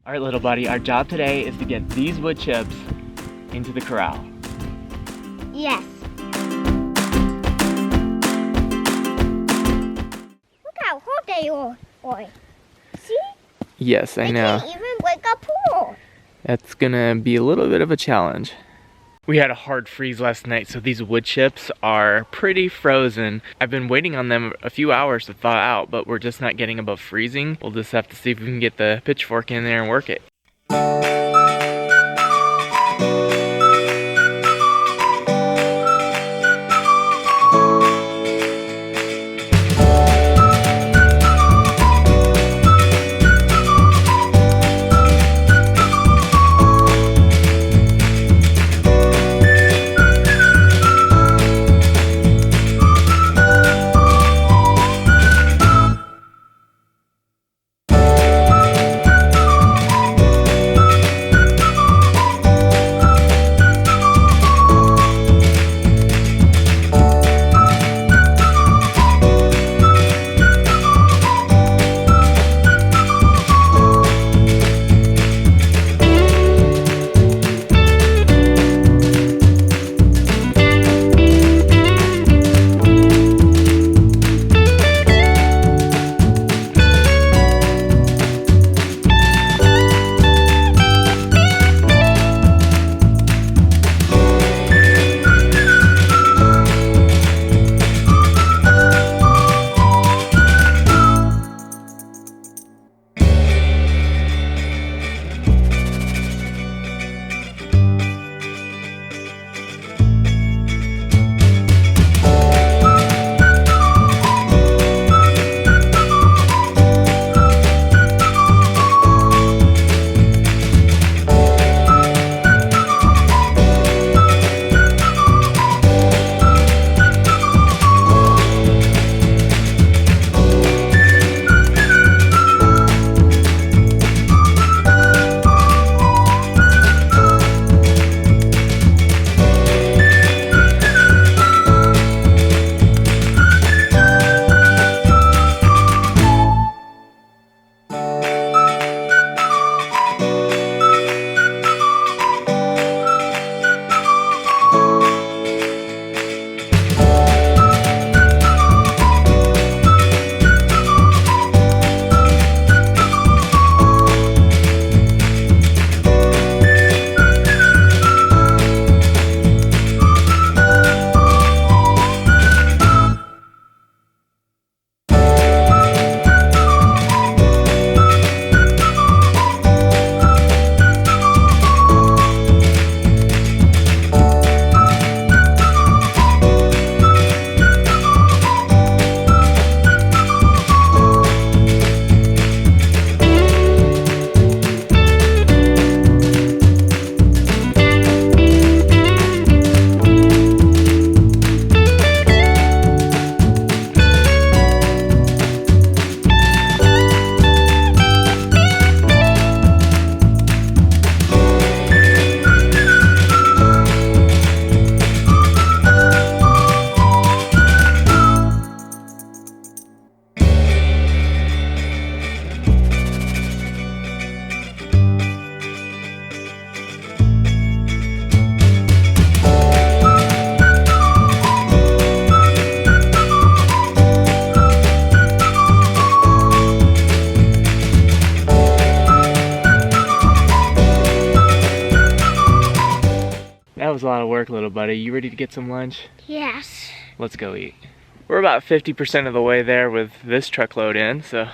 All right, little buddy, our job today is to get these wood chips into the corral. Yes. Look how hot they are. See? Yes, I know. They can't even break a pool. That's gonna be a little bit of a challenge. We had a hard freeze last night, so these wood chips are pretty frozen. I've been waiting on them a few hours to thaw out, but we're just not getting above freezing. We'll just have to see if we can get the pitchfork in there and work it. That was a lot of work, little buddy. You ready to get some lunch? Yes. Let's go eat. We're about 50% of the way there with this truckload in, so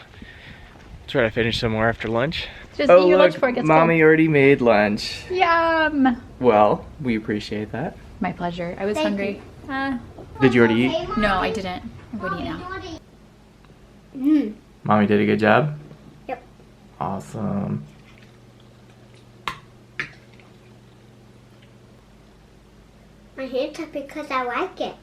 try to finish some more after lunch. Just eat your lunch before it gets Mommy cold. already made lunch. Yum! Well, we appreciate that. My pleasure. I was Thank hungry. Did you already eat? No, I didn't. I'm going to eat now. Mommy did a good job? Yep. Awesome. My hands up because I like it.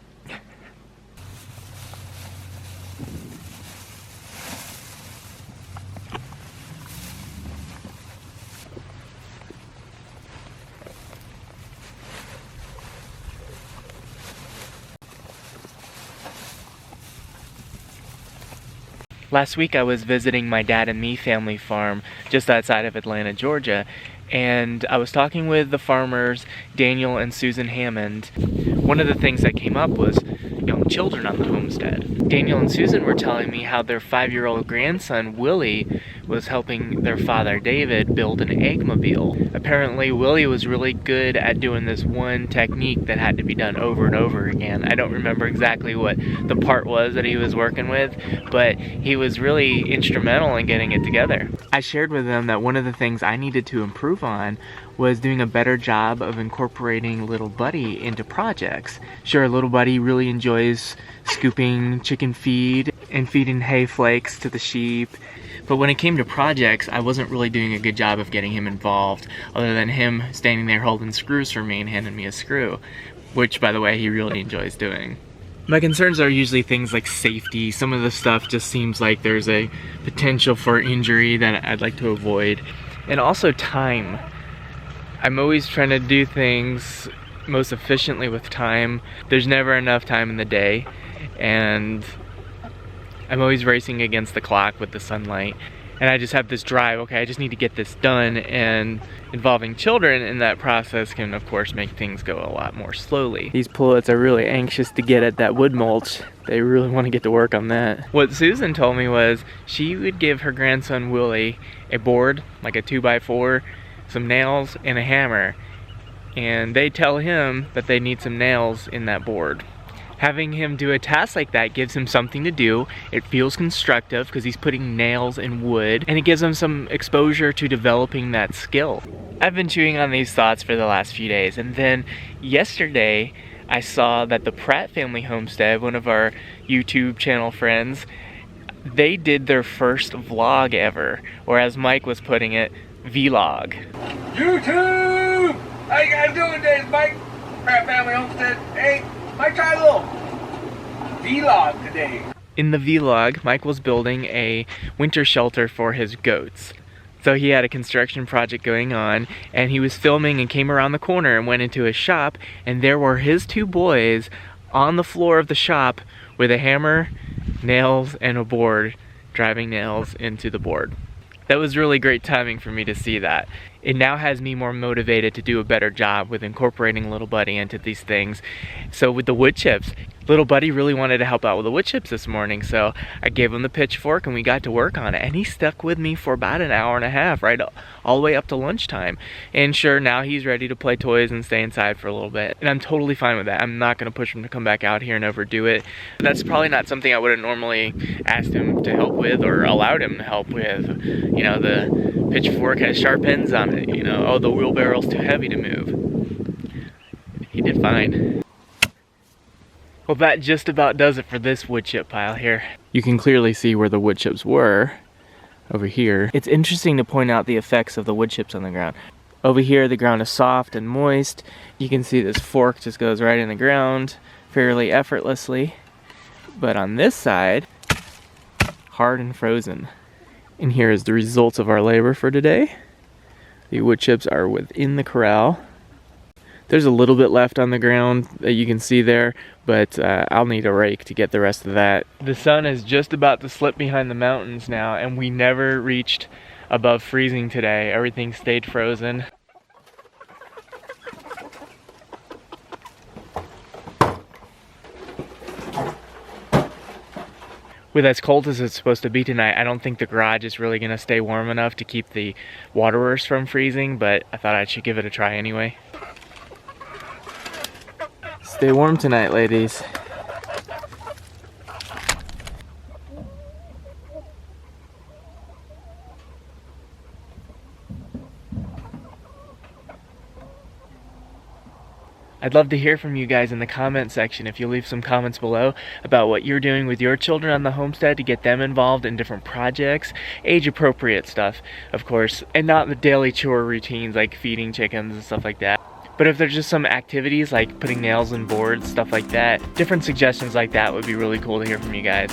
Last week I was visiting my dad and me family farm just outside of Atlanta, Georgia, and I was talking with the farmers, Daniel and Susan Hammond. One of the things that came up was young children on the homestead. Daniel and Susan were telling me how their 5-year-old grandson, Willie, was helping their father, David, build an eggmobile. Apparently, Willie was really good at doing this one technique that had to be done over and over again. I don't remember exactly what the part was that he was working with, but he was really instrumental in getting it together. I shared with them that one of the things I needed to improve on was doing a better job of incorporating little Buddy into projects. Sure, little Buddy really enjoys scooping chicken feed and feeding hay flakes to the sheep, but when it came to projects, I wasn't really doing a good job of getting him involved, other than him standing there holding screws for me and handing me a screw, which, by the way, he really enjoys doing. My concerns are usually things like safety. Some of the stuff just seems like there's a potential for injury that I'd like to avoid. And also time. I'm always trying to do things most efficiently with time. There's never enough time in the day, and I'm always racing against the clock with the sunlight. And I just have this drive, okay, I just need to get this done, and involving children in that process can, of course, make things go a lot more slowly. These pullets are really anxious to get at that wood mulch. They really want to get to work on that. What Susan told me was she would give her grandson Willie a board, like a 2x4, some nails, and a hammer. And they tell him that they need some nails in that board. Having him do a task like that gives him something to do. It feels constructive because he's putting nails in wood, and it gives him some exposure to developing that skill. I've been chewing on these thoughts for the last few days, and then yesterday I saw that the Pratt family homestead, one of our YouTube channel friends, they did their first vlog ever, or as Mike was putting it, vlog. YouTube! How you guys doing today? It's Mike, Pratt family homestead. Hey, Mike tried a little vlog today. In the vlog, Mike was building a winter shelter for his goats. So he had a construction project going on, and he was filming and came around the corner and went into his shop, and there were his 2 boys on the floor of the shop with a hammer, nails, and a board, driving nails into the board. That was really great timing for me to see that. It now has me more motivated to do a better job with incorporating little Buddy into these things. So with the wood chips, little Buddy really wanted to help out with the wood chips this morning, so I gave him the pitchfork and we got to work on it. And he stuck with me for about an hour and a half, right all the way up to lunchtime. And sure, now he's ready to play toys and stay inside for a little bit. And I'm totally fine with that. I'm not gonna push him to come back out here and overdo it. That's probably not something I would have normally asked him to help with or allowed him to help with. You know, the pitchfork has sharp ends on it, you know, oh, the wheelbarrow's too heavy to move. He did fine. Well, that just about does it for this wood chip pile here. You can clearly see where the wood chips were over here. It's interesting to point out the effects of the wood chips on the ground. Over here, the ground is soft and moist. You can see this fork just goes right in the ground fairly effortlessly. But on this side, hard and frozen. And here is the results of our labor for today. The wood chips are within the corral. There's a little bit left on the ground that you can see there, but I'll need a rake to get the rest of that. The sun is just about to slip behind the mountains now, and we never reached above freezing today. Everything stayed frozen. With as cold as it's supposed to be tonight, I don't think the garage is really gonna stay warm enough to keep the waterers from freezing, but I thought I should give it a try anyway. Stay warm tonight, ladies. I'd love to hear from you guys in the comment section if you leave some comments below about what you're doing with your children on the homestead to get them involved in different projects, age-appropriate stuff, of course, and not the daily chore routines like feeding chickens and stuff like that. But if there's just some activities like putting nails in boards, stuff like that, different suggestions like that would be really cool to hear from you guys.